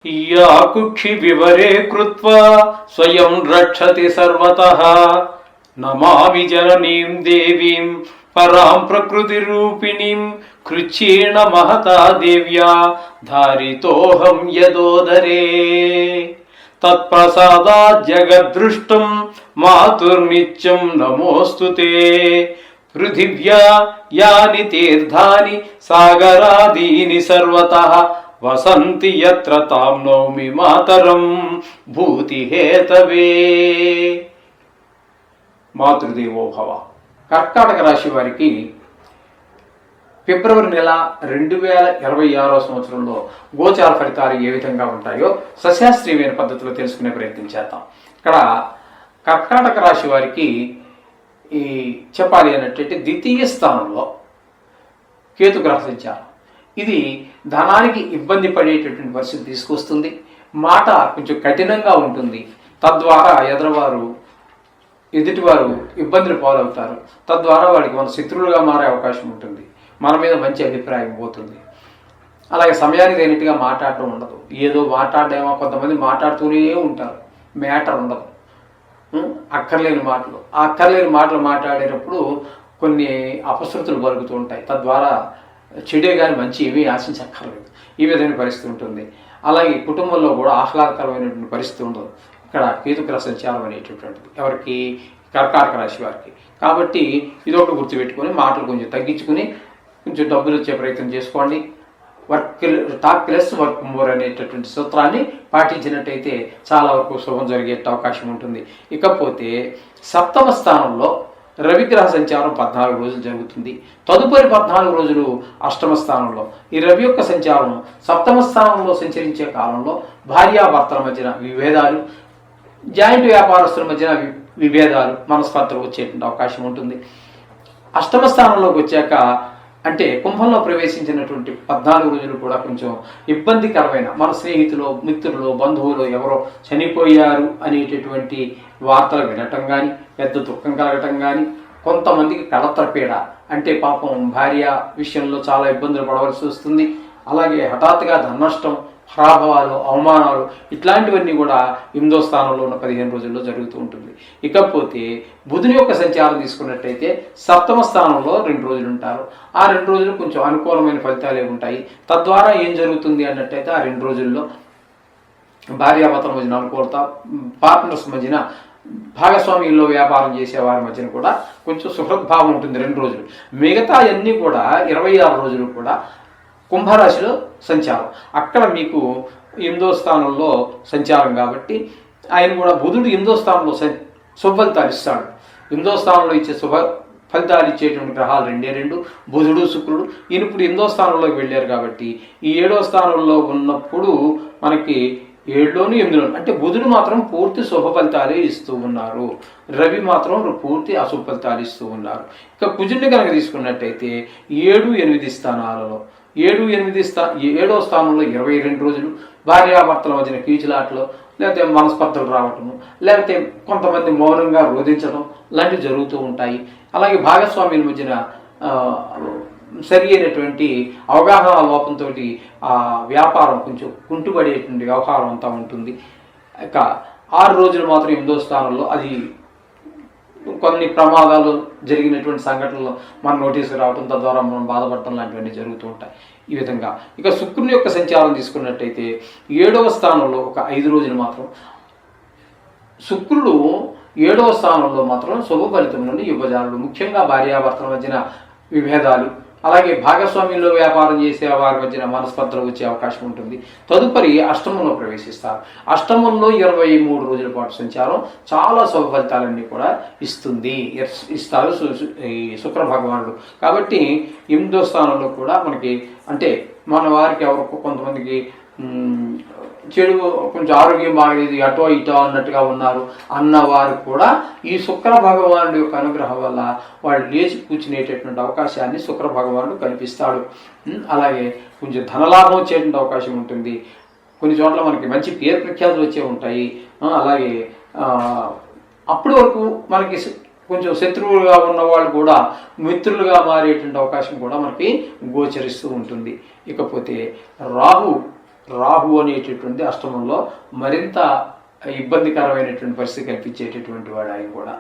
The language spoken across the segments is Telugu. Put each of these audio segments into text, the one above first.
या कुक्षि विवरे कृत्वा स्वयं रक्षति सर्वतः नमामि जननीं देवीं परां प्रकृतिरूपिणीं कृच्छ्रेण महता देव्या धारितोऽहं यदोदरे तत्प्रसादात् जगद्दृष्टं मातुर्नित्यं नमोऽस्तु ते पृथिव्या यानि तीर्थानि सागरादीनि सर्वतः वसन्ति यत्र तां नौमि मातरं భూతిహేతవే. మాతృదేవో భవ. కర్కాటక రాశి వారికి ఫిబ్రవరి నెల 2026వ సంవత్సరంలో గోచార ఫలితాలు ఏ విధంగా ఉంటాయో సశాస్త్రీయమైన పద్ధతిలో తెలుసుకునే ప్రయత్నం చేద్దాం. ఇక్కడ కర్కాటక రాశి వారికి ఈ చెప్పాలి అన్నట్టు ద్వితీయ స్థానంలో కేతుగ్రహ సంచారం ఇది ధనానికి ఇబ్బంది పడేటటువంటి పరిస్థితి తీసుకొస్తుంది. మాట కొంచెం కఠినంగా ఉంటుంది. తద్వారా ఎదుటివారు ఇబ్బందులు పాలవుతారు. తద్వారా వాడికి మన శత్రువులుగా మారే అవకాశం ఉంటుంది. మన మీద మంచి అభిప్రాయం పోతుంది. అలాగే సమయానికి తగినట్టుగా మాట్లాడటం ఉండదు. ఏదో మాట్లాడేమో కొంతమంది మాట్లాడుతూనే ఉంటారు. మ్యాటర్ ఉండదు. అక్కర్లేని మాటలు మాట్లాడేటప్పుడు కొన్ని అపశృతులు పలుకుతూ ఉంటాయి. తద్వారా చెడే కానీ మంచి ఏమీ ఆశించక్కర్లేదు. ఈ విధమైన పరిస్థితి ఉంటుంది. అలాగే కుటుంబంలో కూడా ఆహ్లాదకరమైనటువంటి పరిస్థితి ఉండదు. ఇక్కడ కేతుగ్రహ సంచారం అనేటటువంటిది ఎవరికి? కర్కాటక రాశి వారికి. కాబట్టి ఇదొకటి గుర్తుపెట్టుకొని మాటలు కొంచెం తగ్గించుకుని కొంచెం డబ్బులు వచ్చే ప్రయత్నం చేసుకోండి. టాక్ లెస్ వర్క్ మోర్ అనేటటువంటి సూత్రాన్ని పాటించినట్టయితే చాలా వరకు శుభం జరిగే అవకాశం ఉంటుంది. ఇకపోతే సప్తమ స్థానంలో రవిగ్రహ సంచారం 14 రోజులు జరుగుతుంది. తదుపరి 14 రోజులు అష్టమ స్థానంలో. ఈ రవి యొక్క సంచారం సప్తమ స్థానంలో సంచరించే కాలంలో భార్యాభర్తల మధ్యన విభేదాలు, జాయింట్ వ్యాపారస్తుల మధ్యన విభేదాలు, మనస్పర్ధలు వచ్చేటువంటి అవకాశం ఉంటుంది. అష్టమ స్థానంలోకి వచ్చాక అంటే కుంభంలో ప్రవేశించినటువంటి 14 రోజులు కూడా కొంచెం ఇబ్బందికరమైన మన స్నేహితులు, మిత్రులు, బంధువులు ఎవరో చనిపోయారు అనేటటువంటి వార్తలు వినటం కానీ, పెద్ద దుఃఖం కలగటం కానీ, కొంతమందికి కళత్రపీడ అంటే పాపం భార్య విషయంలో చాలా ఇబ్బందులు పడవలసి వస్తుంది. అలాగే హఠాత్తుగా ధననష్టం, పరాభవాలు, అవమానాలు ఇట్లాంటివన్నీ కూడా 8వ స్థానంలో ఉన్న 15 రోజుల్లో జరుగుతూ ఉంటుంది. ఇకపోతే బుధుని యొక్క సంచారం తీసుకున్నట్టయితే సప్తమ స్థానంలో 2 రోజులు ఉంటారు. ఆ 2 రోజులు కొంచెం అనుకూలమైన ఫలితాలే ఉంటాయి. తద్వారా ఏం జరుగుతుంది అన్నట్టయితే ఆ 2 రోజుల్లో భార్యాభర్తల మధ్యన అనుకూలత, పార్ట్నర్స్ మధ్యన, భాగస్వామ్యంలో వ్యాపారం చేసే వారి మధ్యన కూడా కొంచెం సుహృద్భావం ఉంటుంది 2 రోజులు. మిగతా అన్నీ కూడా 26 రోజులు కూడా కుంభరాశిలో సంచారం. అక్కడ మీకు 8వ స్థానంలో సంచారం కాబట్టి ఆయన కూడా బుధుడు 8వ స్థానంలో శుభ ఫలితాలు ఇస్తాడు. 8వ స్థానంలో ఇచ్చే శుభ ఫలితాలు ఇచ్చేటువంటి గ్రహాలు 2 బుధుడు, శుక్రుడు. ఈయన ఇప్పుడు 8వ స్థానంలోకి వెళ్ళారు కాబట్టి ఈ 7వ స్థానంలో ఉన్నప్పుడు మనకి 7లోను 8లోను అంటే బుధుడు మాత్రం పూర్తి శుభ ఫలితాలే ఇస్తూ ఉన్నారు. రవి మాత్రం పూర్తి అశుభ ఫలితాలు ఇస్తూ ఉన్నారు. ఇక కుజుడిని కనుక తీసుకున్నట్టయితే 7, 8 స్థానాలలో 7వ స్థానంలో 22 రోజులు భార్యాభర్తల మధ్యన కీచులాటలు, లేకపోతే మనస్పర్ధలు రావటము, లేకపోతే కొంతమంది మౌనంగా రోధించడం లాంటివి జరుగుతూ ఉంటాయి. అలాగే భాగస్వామ్యుల మధ్యన సరి అయినటువంటి అవగాహన లోపంతో ఆ వ్యాపారం కొంచెం కుంటుపడేటువంటి వ్యవహారం అంతా ఉంటుంది. ఇక 6 రోజులు మాత్రం 8వ స్థానంలో అది కొన్ని ప్రమాదాలు జరిగినటువంటి సంఘటనలు మన నోటీసు రావడం, తద్వారా మనం బాధపడటం లాంటివన్నీ జరుగుతూ ఉంటాయి. ఈ విధంగా ఇక శుక్రుని యొక్క సంచారం తీసుకున్నట్టయితే 7వ స్థానంలో ఒక 5 రోజులు మాత్రం శుక్రుడు 7వ స్థానంలో మాత్రం శుభ ఫలితం నుండి యువజానులు, ముఖ్యంగా భార్యాభర్తల మధ్యన విభేదాలు, అలాగే భాగస్వామ్యంలో వ్యాపారం చేసే వారి మధ్యన మనస్పర్ధలు వచ్చే అవకాశం ఉంటుంది. తదుపరి అష్టమంలో ప్రవేశిస్తారు. అష్టమంలో 23 రోజుల పాటు సంచారం చాలా శుభ ఫలితాలన్నీ కూడా ఇస్తారు ఈ శుక్ర భగవానుడు. కాబట్టి 8వ స్థానంలో కూడా మనకి అంటే మన వారికి ఎవరు కొంతమందికి చెడు, కొంచెం ఆరోగ్యం బాగలేదు, అటో ఇటో అన్నట్టుగా ఉన్నారు అన్నవారు కూడా ఈ శుక్ర భగవానుడి యొక్క అనుగ్రహం వల్ల వాళ్ళు లేచి కూర్చునేటటువంటి అవకాశాన్ని శుక్ర భగవానుడు కల్పిస్తాడు. అలాగే కొంచెం ధనలాభం వచ్చేటువంటి అవకాశం ఉంటుంది. కొన్ని చోట్ల మనకి మంచి పేరు ప్రఖ్యాతులు వచ్చే ఉంటాయి. అలాగే అప్పటి వరకు మనకి కొంచెం శత్రువులుగా ఉన్న వాళ్ళు కూడా మిత్రులుగా మారేటువంటి అవకాశం కూడా మనకి గోచరిస్తూ ఉంటుంది. ఇకపోతే రాహు రాహు అనేటటువంటి అష్టమంలో మరింత ఇబ్బందికరమైనటువంటి పరిస్థితి కల్పించేటటువంటి వాడు ఆయన కూడా.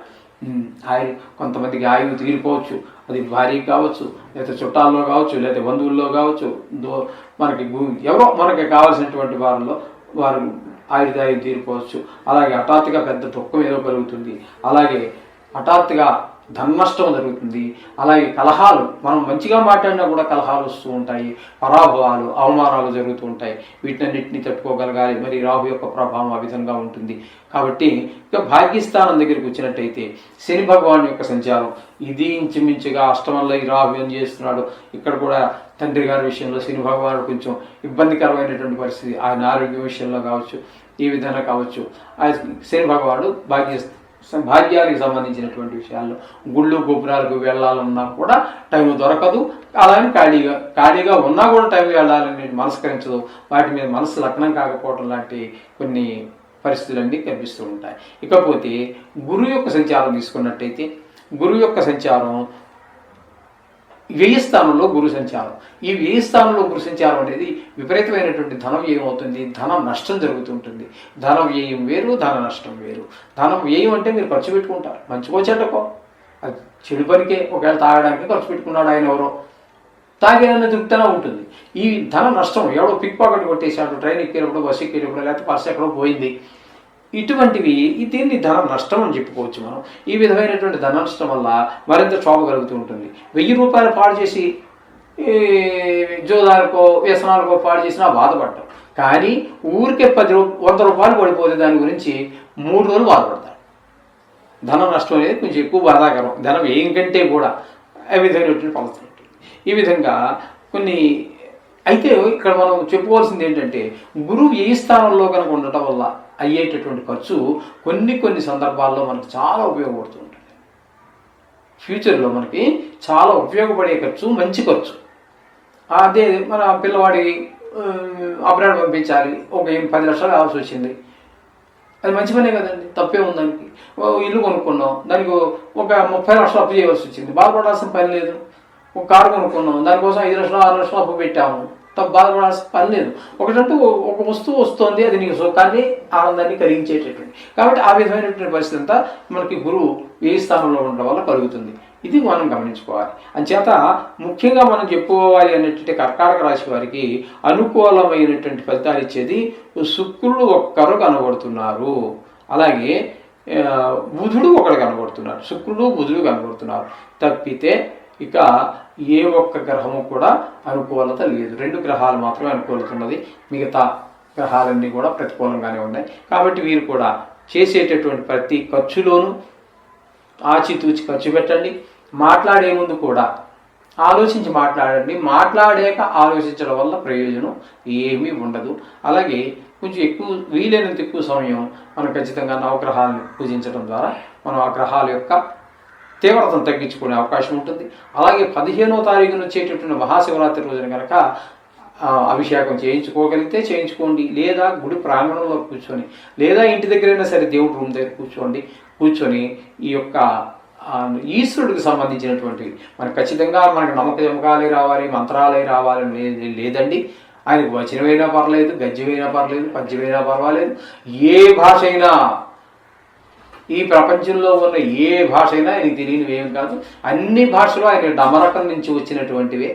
ఆయన కొంతమందికి ఆయువు తీరిపోవచ్చు, అది భార్యకి కావచ్చు, లేదా చుట్టాల్లో కావచ్చు, లేదా బంధువుల్లో కావచ్చు, మనకి ఎవరో మనకి కావాల్సినటువంటి వారిలో వారు ఆయుర్దాయం తీరిపోవచ్చు. అలాగే హఠాత్తుగా పెద్ద దుఃఖం ఏదో కలుగుతుంది, అలాగే హఠాత్తుగా ధననష్టం జరుగుతుంది. అలాగే కలహాలు, మనం మంచిగా మాట్లాడినా కూడా కలహాలు వస్తూ ఉంటాయి, పరాభవాలు అవమానాలు జరుగుతూ ఉంటాయి. వీటన్నిటిని తట్టుకోగలగాలి. మరి రాహు యొక్క ప్రభావం ఆ విధంగా ఉంటుంది. కాబట్టి ఇక భాగ్యస్థానం దగ్గరికి వచ్చినట్టయితే శని భగవాన్ యొక్క సంచారం ఇది ఇంచుమించుగా అష్టమంలో ఈ రాహు ఏం చేస్తున్నాడు. ఇక్కడ కూడా తండ్రి గారి విషయంలో శని భగవానుడు కొంచెం ఇబ్బందికరమైనటువంటి పరిస్థితి, ఆయన ఆరోగ్య విషయంలో కావచ్చు, ఈ విధంగా కావచ్చు. ఆ శని భగవానుడు భాగ్యానికి సంబంధించినటువంటి విషయాల్లో గుళ్ళు గోపురాలకు వెళ్ళాలన్నా కూడా టైం దొరకదు. అలాగే ఖాళీగా ఉన్నా కూడా టైం వెళ్ళాలని మనస్కరించదు. వాటి మీద మనసు లగ్నం కాకపోవడం లాంటి కొన్ని పరిస్థితులన్నీ కనిపిస్తూ ఉంటాయి. ఇకపోతే గురువు యొక్క సంచారం తీసుకున్నట్టయితే గురువు యొక్క సంచారం వ్యయ స్థానంలో గురు సంచారం. ఈ వ్యయ స్థానంలో గురు సంచారం అనేది విపరీతమైనటువంటి ధన వ్యయం అవుతుంది, ధన నష్టం జరుగుతుంటుంది. ధన వ్యయం వేరు, ధన నష్టం వేరు. ధనం వ్యయం అంటే మీరు ఖర్చు పెట్టుకుంటారు, మంచికో చెడ్డకో, అది చెడు పనికే. ఒకవేళ తాగడానికి ఖర్చు పెట్టుకున్నాడు ఆయన, ఎవరో తాగేనన్న తృప్తిగా ఉంటుంది. ఈ ధన నష్టం, ఎవడో పిక్ పాకెట్ కొట్టేశాడు, ట్రైన్ ఎక్కేటప్పుడు, బస్సు ఎక్కేటప్పుడు, లేకపోతే పర్స్ ఎక్కడో పోయింది, ఇటువంటివి దీన్ని ధన నష్టం అని చెప్పుకోవచ్చు మనం. ఈ విధమైనటువంటి ధన నష్టం వల్ల మరింత క్షోభ కలుగుతూ ఉంటుంది. 1000 రూపాయలు పాడు చేసి జోదాలకో వ్యసనాలకో పాడు చేసినా బాధపడటం, కానీ ఊరికే 100 రూపాయలు పడిపోతే దాని గురించి 3 రోజులు బాధపడతారు. ధన నష్టం అనేది కొంచెం ఎక్కువ బాధాకరం, ధనం ఏం కంటే కూడా ఆ విధమైనటువంటి పరిస్థితి ఉంటుంది. ఈ విధంగా కొన్ని అయితే ఇక్కడ మనం చెప్పుకోవాల్సింది ఏంటంటే గురువు ఏ స్థానంలో కనుక ఉండటం వల్ల అయ్యేటటువంటి ఖర్చు కొన్ని సందర్భాల్లో మనకు చాలా ఉపయోగపడుతూ ఉంటుంది. ఫ్యూచర్లో మనకి చాలా ఉపయోగపడే ఖర్చు, మంచి ఖర్చు. అదే మన పిల్లవాడి అబ్రాడ్ పంపించాలి, ఒక 10 లక్షలు కావాల్సి వచ్చింది, అది మంచి పనే కదండి, తప్పే ఉంది దానికి. ఇల్లు కొనుక్కున్నాం, దానికి ఒక 30 లక్షలు అప్పు చేయవలసి వచ్చింది, బాధపడాల్సిన పని లేదు. ఒక కారు కొనుక్కున్నాం, దానికోసం 5 లక్షలు 6 లక్షలు అప్పు పెట్టాము, బాధపడాల్సిన పని లేదు. ఒకటంటూ ఒక వస్తువు వస్తుంది, అది నీకు సుఖాన్ని ఆనందాన్ని కలిగించేటటువంటి. కాబట్టి ఆ విధమైనటువంటి పరిస్థితి అంతా మనకి గురువు ఏ స్థానంలో ఉండడం వల్ల కలుగుతుంది. ఇది మనం గమనించుకోవాలి. అంచేత ముఖ్యంగా మనం చెప్పుకోవాలి అనేటువంటి కర్కాటక రాశి వారికి అనుకూలమైనటువంటి ఫలితాలు ఇచ్చేది శుక్రుడు ఒక్కరు కనబడుతున్నారు, అలాగే బుధుడు ఒకడు కనబడుతున్నారు, శుక్రుడు బుధుడు కనబడుతున్నారు. తప్పితే ఇక ఏ ఒక్క గ్రహము కూడా అనుకూలత లేదు. 2 గ్రహాలు మాత్రమే అనుకూలత ఉన్నది, మిగతా గ్రహాలన్నీ కూడా ప్రతికూలంగానే ఉన్నాయి. కాబట్టి వీరు కూడా చేసేటటువంటి ప్రతి ఖర్చులోనూ ఆచితూచి ఖర్చు పెట్టండి. మాట్లాడే ముందు కూడా ఆలోచించి మాట్లాడండి. మాట్లాడాక ఆలోచించడం వల్ల ప్రయోజనం ఏమీ ఉండదు. అలాగే కొంచెం వీలైనంత ఎక్కువ సమయం మనం ఖచ్చితంగా నవగ్రహాలను పూజించడం ద్వారా మనం ఆ గ్రహాల యొక్క తీవ్రతను తగ్గించుకునే అవకాశం ఉంటుంది. అలాగే 15వ తారీఖున వచ్చేటటువంటి మహాశివరాత్రి రోజున కనుక అభిషేకం చేయించుకోగలిగితే చేయించుకోండి, లేదా గుడి ప్రాంగణంలో కూర్చొని, లేదా ఇంటి దగ్గరైనా సరే దేవుడి రూమ్ దగ్గర కూర్చొని ఈ యొక్క ఈశ్వరుడికి సంబంధించినటువంటి మనకు ఖచ్చితంగా మనకు నమ్మకాలే రావాలి, మంత్రాలే రావాలని లేదండి. ఆయనకు వచనమైనా పర్లేదు, గద్యమైనా పర్లేదు, పద్యమైనా పర్వాలేదు, ఏ భాష అయినా, ఈ ప్రపంచంలో ఉన్న ఏ భాష అయినా ఆయనకి తెలియనివి ఏమి కాదు. అన్ని భాషలు ఆయన డమరకం నుంచి వచ్చినటువంటివే.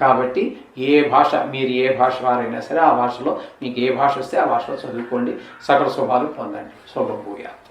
కాబట్టి మీరు ఏ భాష వారైనా సరే ఆ భాషలో మీకు ఏ భాష వస్తే ఆ భాషలో చదువుకోండి, సకల శుభాలు పొందండి. శుభం భూయాత్.